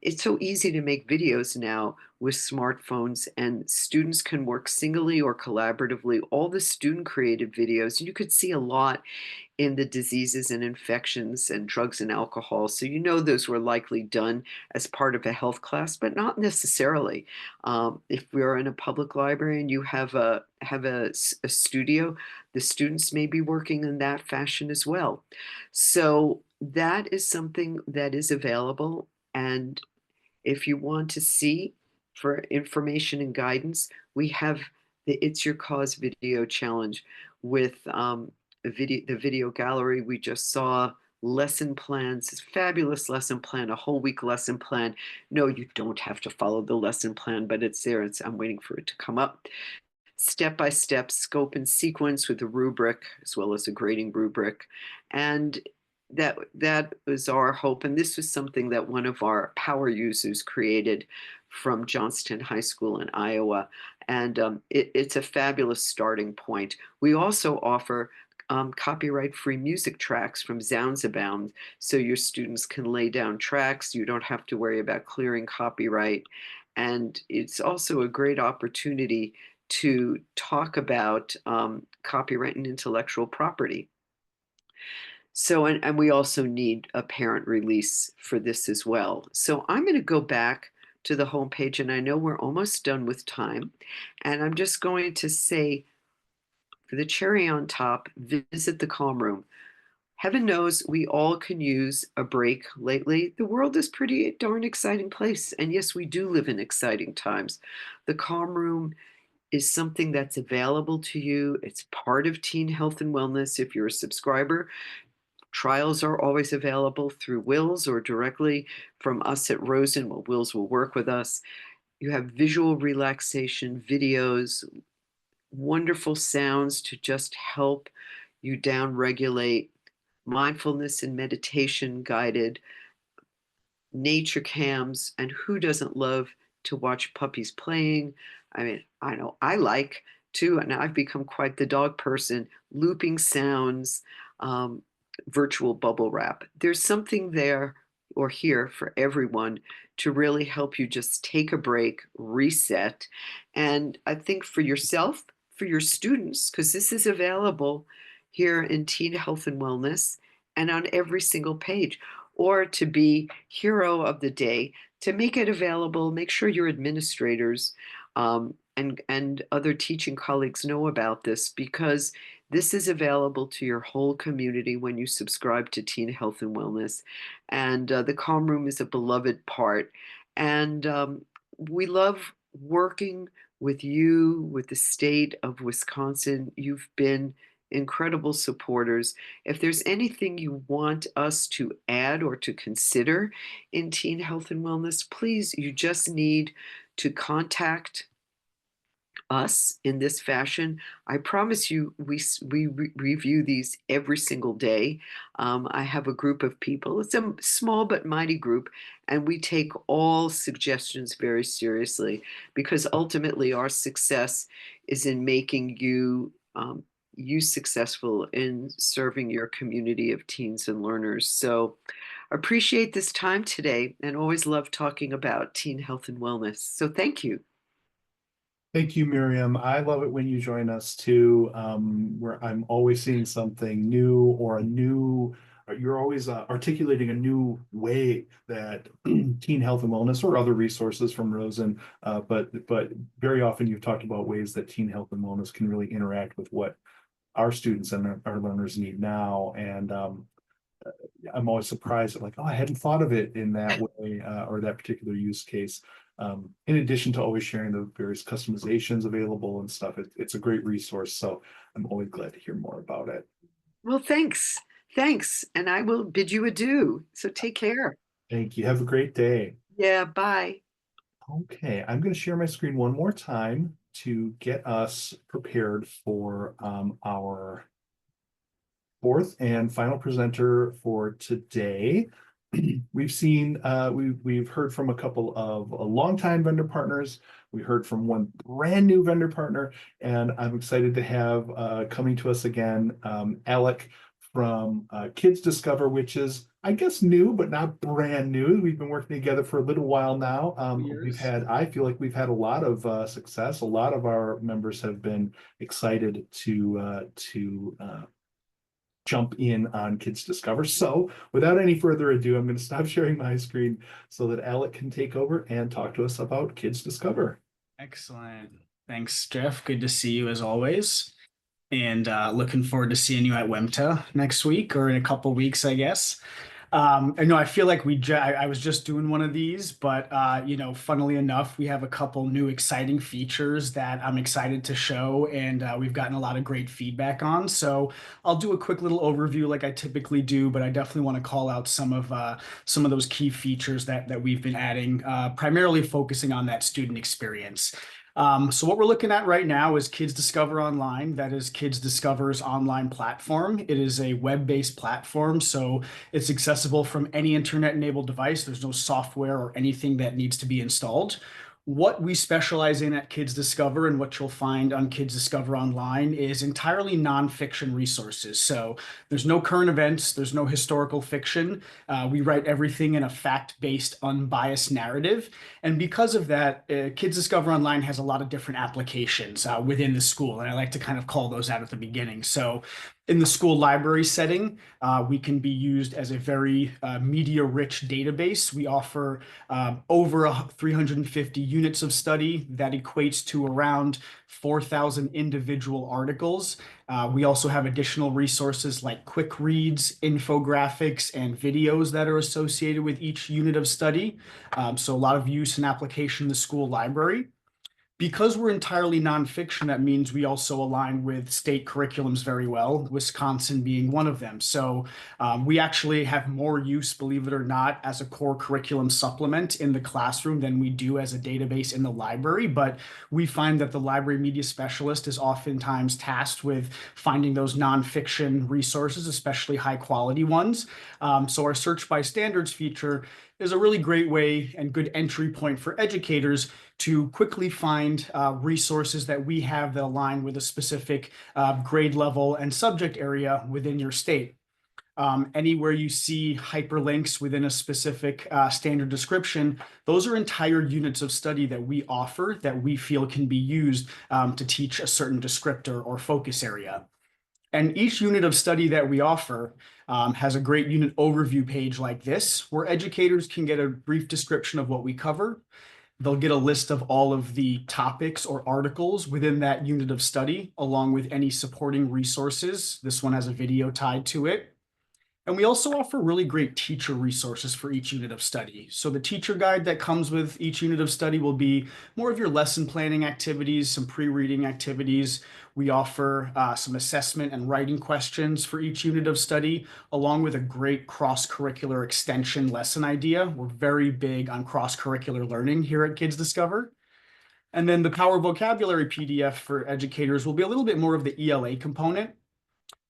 it's so easy to make videos now with smartphones, and students can work singly or collaboratively. All the student created videos, and you could see a lot in the diseases and infections and drugs and alcohol. So you know those were likely done as part of a health class, but not necessarily. If we're in a public library and you have a studio, the students may be working in that fashion as well. So that is something that is available. And if you want to see for information and guidance, we have the It's Your Cause video challenge with the video gallery we just saw, lesson plans, this fabulous lesson plan, a whole week lesson plan. No, you don't have to follow the lesson plan, but it's there. I'm waiting for it to come up. Step-by-step scope and sequence with a rubric as well as a grading rubric. And that was our hope. And this was something that one of our power users created from Johnston High School in Iowa. And it's a fabulous starting point. We also offer copyright-free music tracks from Sounds Abound, so your students can lay down tracks. You don't have to worry about clearing copyright. And it's also a great opportunity to talk about copyright and intellectual property. So, and we also need a parent release for this as well. So I'm going to go back to the homepage, and I know we're almost done with time. And I'm just going to say, for the cherry on top, visit the Calm Room. Heaven knows we all can use a break lately. The world is pretty darn exciting place. And yes, we do live in exciting times. The Calm Room is something that's available to you. It's part of Teen Health and Wellness. If you're a subscriber, trials are always available through WiLS or directly from us at Rosen. Well, WiLS will work with us. You have visual relaxation videos, wonderful sounds to just help you down regulate, mindfulness and meditation guided, nature cams, and who doesn't love to watch puppies playing? I mean, I know I like to, and I've become quite the dog person, looping sounds, virtual bubble wrap. There's something there or here for everyone to really help you just take a break, reset. And I think for yourself, for your students, because this is available here in Teen Health and Wellness and on every single page, or to be hero of the day, to make it available, make sure your administrators and other teaching colleagues know about this, because this is available to your whole community when you subscribe to Teen Health and Wellness. And the Calm Room is a beloved part. And we love working with you, with the state of Wisconsin. You've been incredible supporters. If there's anything you want us to add or to consider in Teen Health and Wellness, please, you just need to contact us in this fashion. I promise you, we review these every single day. I have a group of people. It's a small but mighty group, and we take all suggestions very seriously because ultimately our success is in making you successful in serving your community of teens and learners. So appreciate this time today and always love talking about teen health and wellness. So thank you. Thank you, Miriam. I love it when you join us too, where I'm always seeing something new or you're always articulating a new way that teen health and wellness or other resources from Rosen, but very often you've talked about ways that teen health and wellness can really interact with what our students and our learners need now. And I'm always surprised at like, oh, I hadn't thought of it in that way or that particular use case. In addition to always sharing the various customizations available and stuff, it's a great resource. So I'm always glad to hear more about it. Well, thanks. Thanks. And I will bid you adieu. So take care. Thank you. Have a great day. Yeah, bye. Okay, I'm going to share my screen one more time to get us prepared for our fourth and final presenter for today. We've heard from a couple of longtime vendor partners. We heard from one brand new vendor partner, and I'm excited to have coming to us again, Alec from Kids Discover, which is, I guess, new, but not brand new. We've been working together for a little while now. I feel like we've had a lot of success. A lot of our members have been excited to jump in on Kids Discover. So without any further ado, I'm going to stop sharing my screen so that Alec can take over and talk to us about Kids Discover. Excellent. Thanks, Jeff. Good to see you as always. And looking forward to seeing you at WEMTA next week or in a couple weeks, I guess. I know I feel like I was just doing one of these, but funnily enough, we have a couple new exciting features that I'm excited to show, and we've gotten a lot of great feedback on. So I'll do a quick little overview like I typically do, but I definitely want to call out some of those key features that we've been adding, primarily focusing on that student experience. So what we're looking at right now is Kids Discover Online. That is Kids Discover's online platform. It is a web-based platform, so it's accessible from any internet-enabled device. There's no software or anything that needs to be installed. What we specialize in at Kids Discover and what you'll find on Kids Discover Online is entirely nonfiction resources. So there's no current events, there's no historical fiction. We write everything in a fact-based, unbiased narrative. And because of that, Kids Discover Online has a lot of different applications within the school. And I like to kind of call those out at the beginning. So in the school library setting, we can be used as a very media-rich database. We offer over 350 units of study. That equates to around 4,000 individual articles. We also have additional resources like quick reads, infographics, and videos that are associated with each unit of study. So a lot of use and application in the school library. Because we're entirely nonfiction, that means we also align with state curriculums very well, Wisconsin being one of them. So we actually have more use, believe it or not, as a core curriculum supplement in the classroom than we do as a database in the library. But we find that the library media specialist is oftentimes tasked with finding those nonfiction resources, especially high quality ones. So our search by standards feature is a really great way and good entry point for educators to quickly find resources that we have that align with a specific grade level and subject area within your state. Anywhere you see hyperlinks within a specific standard description, those are entire units of study that we offer that we feel can be used to teach a certain descriptor or focus area. And each unit of study that we offer has a great unit overview page like this, where educators can get a brief description of what we cover. They'll get a list of all of the topics or articles within that unit of study, along with any supporting resources. This one has a video tied to it. And we also offer really great teacher resources for each unit of study. So the teacher guide that comes with each unit of study will be more of your lesson planning activities, some pre-reading activities. We offer some assessment and writing questions for each unit of study, along with a great cross-curricular extension lesson idea. We're very big on cross-curricular learning here at Kids Discover. And then the Power Vocabulary PDF for educators will be a little bit more of the ELA component.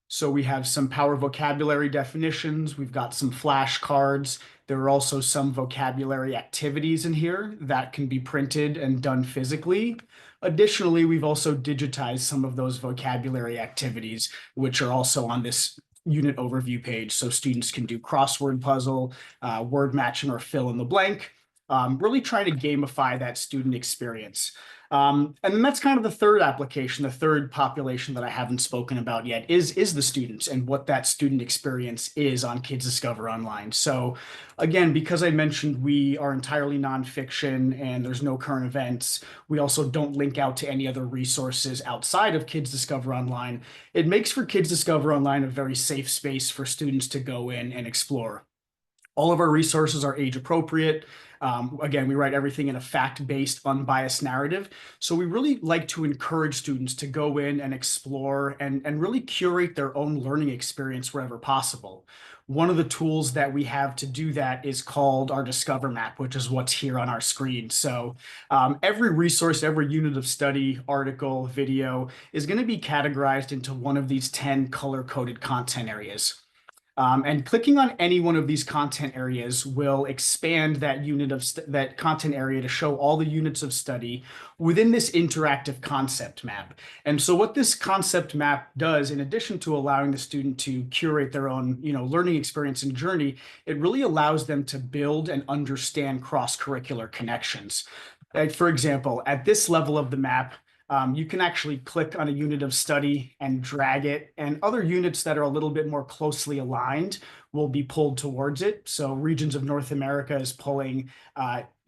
So we have some Power Vocabulary definitions. We've got some flashcards. There are also some vocabulary activities in here that can be printed and done physically. Additionally, we've also digitized some of those vocabulary activities, which are also on this unit overview page. So students can do crossword puzzle, word matching, or fill in the blank. Really trying to gamify that student experience. And then that's kind of the third application, the third population that I haven't spoken about yet is the students and what that student experience is on Kids Discover Online. So again, because I mentioned we are entirely nonfiction and there's no current events, we also don't link out to any other resources outside of Kids Discover Online. It makes for Kids Discover Online a very safe space for students to go in and explore. All of our resources are age appropriate. Again, we write everything in a fact-based, unbiased narrative. So we really like to encourage students to go in and explore and really curate their own learning experience wherever possible. One of the tools that we have to do that is called our Discover Map, which is what's here on our screen. So every resource, every unit of study, article, video is going to be categorized into one of these 10 color-coded content areas. And clicking on any one of these content areas will expand that unit of that content area to show all the units of study within this interactive concept map. And so what this concept map does, in addition to allowing the student to curate their own, learning experience and journey, it really allows them to build and understand cross-curricular connections. Like, for example, at this level of the map, you can actually click on a unit of study and drag it, and other units that are a little bit more closely aligned will be pulled towards it. So Regions of North America is pulling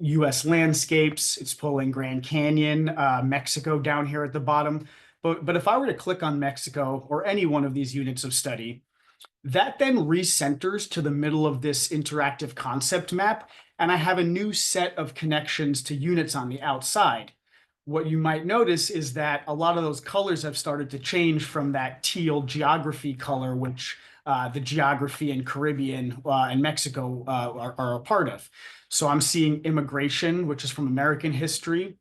US landscapes, it's pulling Grand Canyon, Mexico down here at the bottom. But if I were to click on Mexico or any one of these units of study, that then recenters to the middle of this interactive concept map, and I have a new set of connections to units on the outside. What you might notice is that a lot of those colors have started to change from that teal geography color, which the geography in Caribbean and Mexico are a part of. So I'm seeing immigration, which is from American history,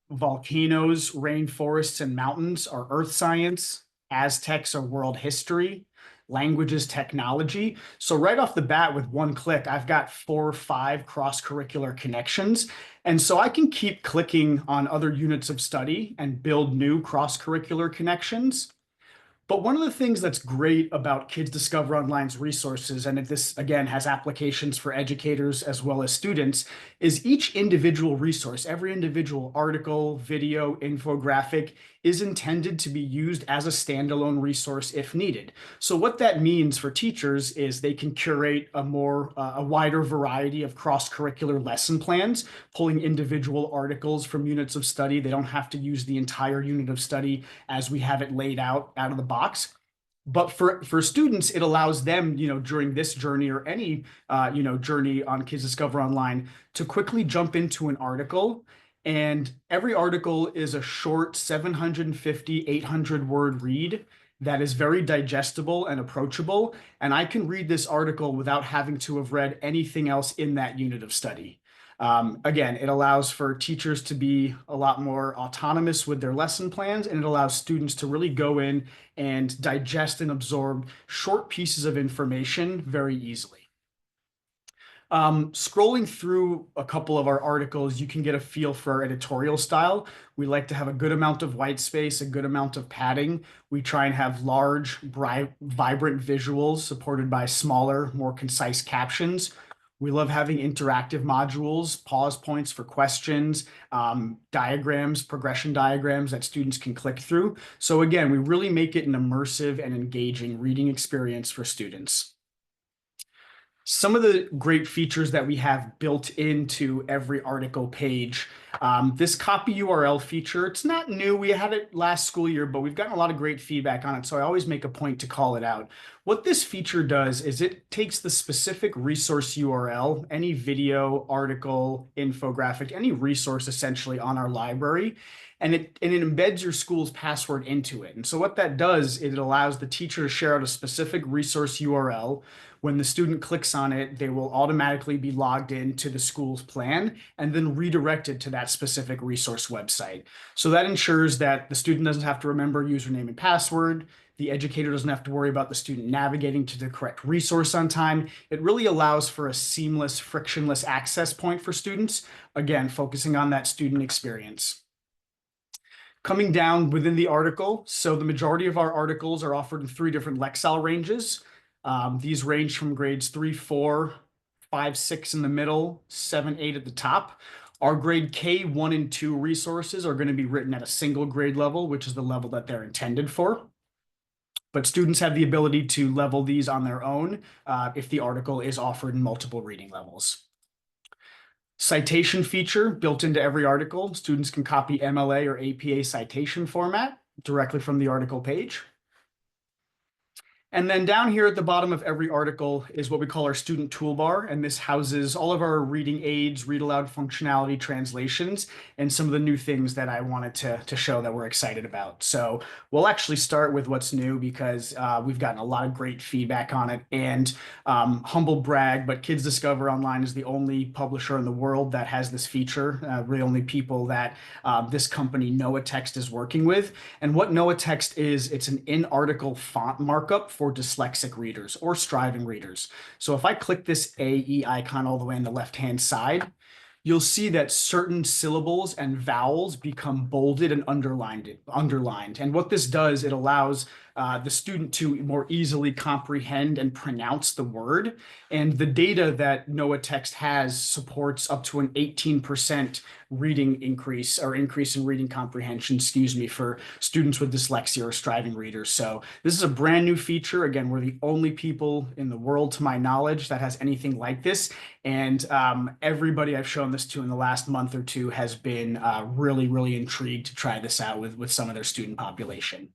volcanoes, rainforests, and mountains are earth science, Aztecs are world history, languages, technology. So right off the bat with one click, I've got 4 or 5 cross-curricular connections. And so I can keep clicking on other units of study and build new cross-curricular connections. But one of the things that's great about Kids Discover Online's resources, and this again has applications for educators as well as students, is each individual resource, every individual article, video, infographic is intended to be used as a standalone resource if needed. So what that means for teachers is they can curate a wider variety of cross-curricular lesson plans, pulling individual articles from units of study. They don't have to use the entire unit of study as we have it laid out of the box. But for students, it allows them, during this journey or any, journey on Kids Discover Online to quickly jump into an article. And every article is a short 750, 800 word read that is very digestible and approachable. And I can read this article without having to have read anything else in that unit of study. Again, it allows for teachers to be a lot more autonomous with their lesson plans, and it allows students to really go in and digest and absorb short pieces of information very easily. Scrolling through a couple of our articles, you can get a feel for our editorial style. We like to have a good amount of white space, a good amount of padding. We try and have large, vibrant visuals supported by smaller, more concise captions. We love having interactive modules, pause points for questions, diagrams, progression diagrams that students can click through. So again, we really make it an immersive and engaging reading experience for students. Some of the great features that we have built into every article page. This copy URL feature, it's not new. We had it last school year, but we've gotten a lot of great feedback on it. So I always make a point to call it out. What this feature does is it takes the specific resource URL, any video, article, infographic, any resource essentially on our library, and it embeds your school's password into it. And so what that does is it allows the teacher to share out a specific resource URL When the student clicks on it, they will automatically be logged into the school's plan and then redirected to that specific resource website. So that ensures that the student doesn't have to remember username and password. The educator doesn't have to worry about the student navigating to the correct resource on time. It really allows for a seamless, frictionless access point for students, again, focusing on that student experience. Coming down within the article, so the majority of our articles are offered in 3 different Lexile ranges. These range from grades 3, 4, 5, 6 in the middle, 7, 8 at the top. Our grade K 1 and 2 resources are going to be written at a single grade level, which is the level that they're intended for. But students have the ability to level these on their own if the article is offered in multiple reading levels. Citation feature built into every article. Students can copy MLA or APA citation format directly from the article page. And then down here at the bottom of every article is what we call our student toolbar. And this houses all of our reading aids, read aloud functionality, translations, and some of the new things that I wanted to show that we're excited about. So we'll actually start with what's new because we've gotten a lot of great feedback on it. And humble brag, but Kids Discover Online is the only publisher in the world that has this feature. We're the only people that this company Noah Text is working with. And what Noah Text is, it's an in-article font markup for dyslexic readers or striving readers. So if I click this AE icon all the way on the left-hand side, you'll see that certain syllables and vowels become bolded and underlined. And what this does, it allows the student to more easily comprehend and pronounce the word. And the data that Noah Text has supports up to an 18% reading increase in reading comprehension, for students with dyslexia or striving readers. So this is a brand new feature. Again, we're the only people in the world, to my knowledge, that has anything like this. And everybody I've shown this to in the last month or two has been really, really intrigued to try this out with some of their student population.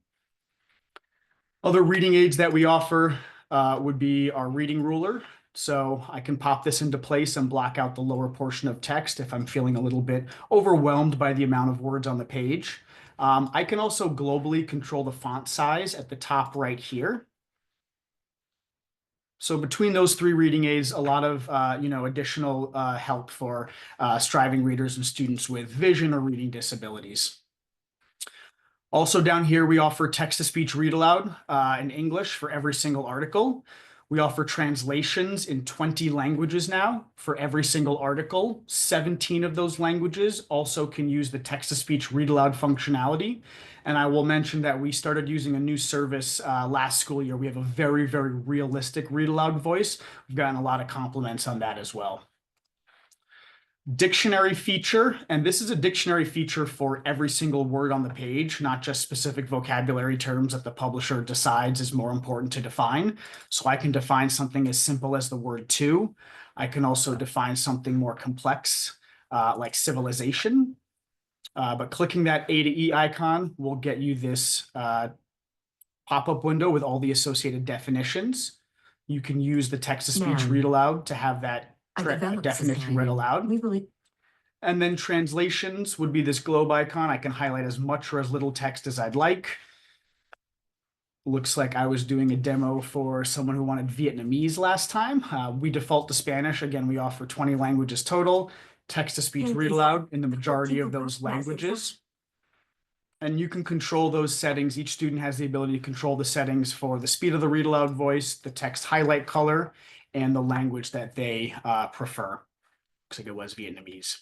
Other reading aids that we offer would be our reading ruler. So I can pop this into place and block out the lower portion of text if I'm feeling a little bit overwhelmed by the amount of words on the page. I can also globally control the font size at the top right here. So between those 3 reading aids, a lot of additional help for striving readers and students with vision or reading disabilities. Also down here, we offer text-to-speech read aloud in English for every single article. We offer translations in 20 languages now for every single article. 17 of those languages also can use the text-to-speech read aloud functionality. And I will mention that we started using a new service last school year. We have a very, very realistic read aloud voice. We've gotten a lot of compliments on that as well. Dictionary feature, and this is a dictionary feature for every single word on the page, not just specific vocabulary terms that the publisher decides is more important to define. So I can define something as simple as the word to. I can also define something more complex, like civilization. But clicking that A to E icon will get you this pop-up window with all the associated definitions. You can use the text-to-speech read aloud to have that definition read aloud. And then translations would be this globe icon. I can highlight as much or as little text as I'd like. Looks like I was doing a demo for someone who wanted Vietnamese last time. We default to Spanish. Again, we offer 20 languages total. Text-to-speech read aloud in the majority of those languages. And you can control those settings. Each student has the ability to control the settings for the speed of the read aloud voice, the text highlight color, and the language that they prefer. Looks like it was Vietnamese.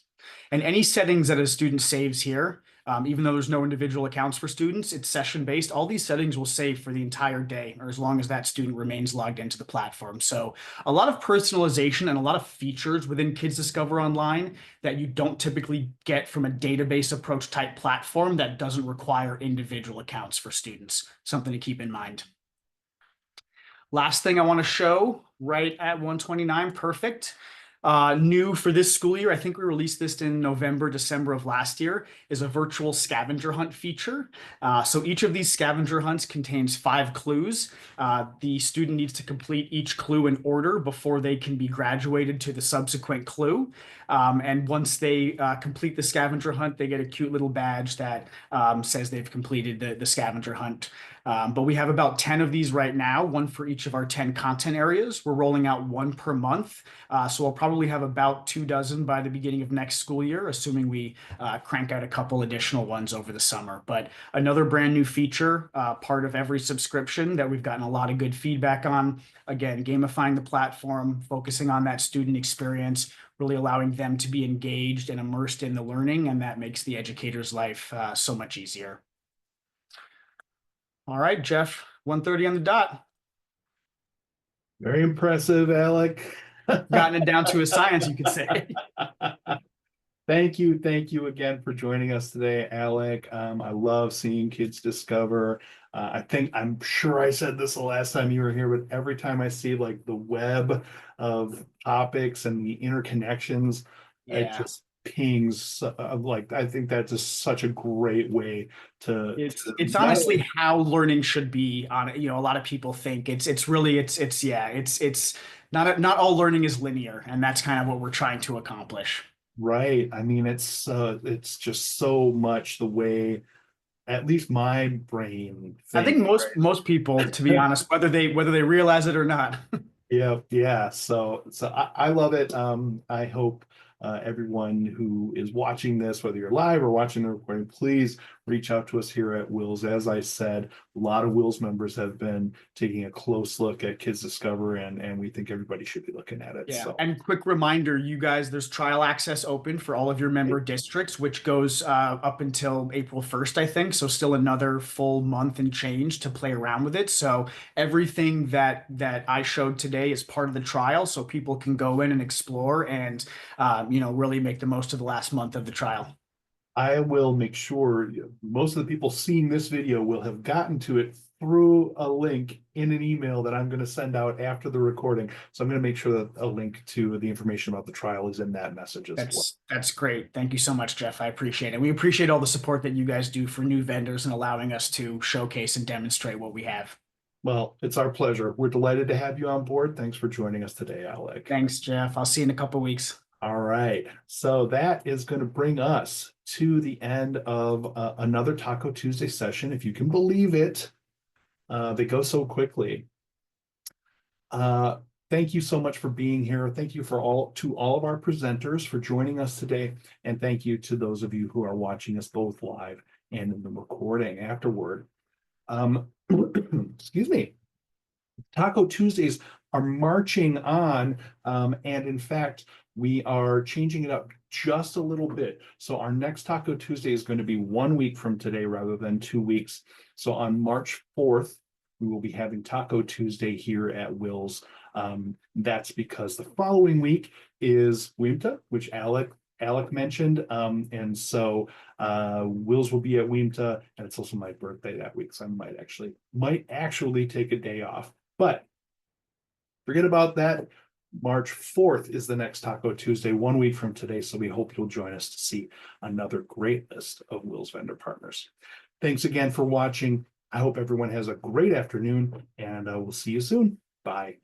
And any settings that a student saves here, even though there's no individual accounts for students, it's session-based. All these settings will save for the entire day, or as long as that student remains logged into the platform. So a lot of personalization and a lot of features within Kids Discover Online that you don't typically get from a database approach type platform that doesn't require individual accounts for students. Something to keep in mind. Last thing I want to show, right at 129, perfect. New for this school year, I think we released this in November, December of last year, is a virtual scavenger hunt feature. So each of these scavenger hunts contains 5 clues. The student needs to complete each clue in order before they can be graduated to the subsequent clue. And once they complete the scavenger hunt, they get a cute little badge that says they've completed the scavenger hunt. But we have about 10 of these right now, one for each of our 10 content areas. We're rolling out one per month. So we'll probably have about 24 by the beginning of next school year, assuming we crank out a couple additional ones over the summer. But another brand new feature, part of every subscription that we've gotten a lot of good feedback on. Again, gamifying the platform, focusing on that student experience, really allowing them to be engaged and immersed in the learning, and that makes the educator's life so much easier. All right, Jeff, 1:30 on the dot. Very impressive, Alec. Gotten it down to a science, you could say. Thank you again for joining us today, Alec. I love seeing kids discover. I'm sure I said this the last time you were here, but every time I see like the web of topics and the interconnections, it Yeah. just pings. Like I think that's just such a great way to. It's honestly how learning should be. On a lot of people think it's not all learning is linear, and that's kind of what we're trying to accomplish. Right. I mean, it's just so much the way, at least my brain I think thinks. most people, to be honest, whether they realize it or not. Yeah. So I love it. I hope everyone who is watching this, whether you're live or watching the recording, please reach out to us here at WiLS. As I said, a lot of WiLS members have been taking a close look at Kids Discover, and we think everybody should be looking at it. Yeah. So. And quick reminder, you guys, there's trial access open for all of your member districts, which goes up until April 1st, I think. So still another full month and change to play around with it. So everything that I showed today is part of the trial, so people can go in and explore and really make the most of the last month of the trial. I will make sure most of the people seeing this video will have gotten to it through a link in an email that I'm going to send out after the recording. So I'm going to make sure that a link to the information about the trial is in that message as well. That's great. Thank you so much, Jeff. I appreciate it. We appreciate all the support that you guys do for new vendors and allowing us to showcase and demonstrate what we have. Well, it's our pleasure. We're delighted to have you on board. Thanks for joining us today, Alec. Thanks, Jeff. I'll see you in a couple of weeks. All right. So that is going to bring us to the end of another Taco Tuesday session. If you can believe it, they go so quickly. Thank you so much for being here. Thank you to all of our presenters for joining us today. And thank you to those of you who are watching us both live and in the recording afterward. Excuse me. Taco Tuesdays are marching on, and in fact, we are changing it up just a little bit. So our next Taco Tuesday is going to be 1 week from today rather than 2 weeks. So on March 4th, we will be having Taco Tuesday here at WiLS. That's because the following week is WIMTA, which Alec mentioned. And so WiLS will be at WIMTA, and it's also my birthday that week. So I might actually take a day off. But forget about that. March 4th is the next Taco Tuesday, 1 week from today. So we hope you'll join us to see another great list of WiLS vendor partners. Thanks again for watching. I hope everyone has a great afternoon, and we'll see you soon. Bye.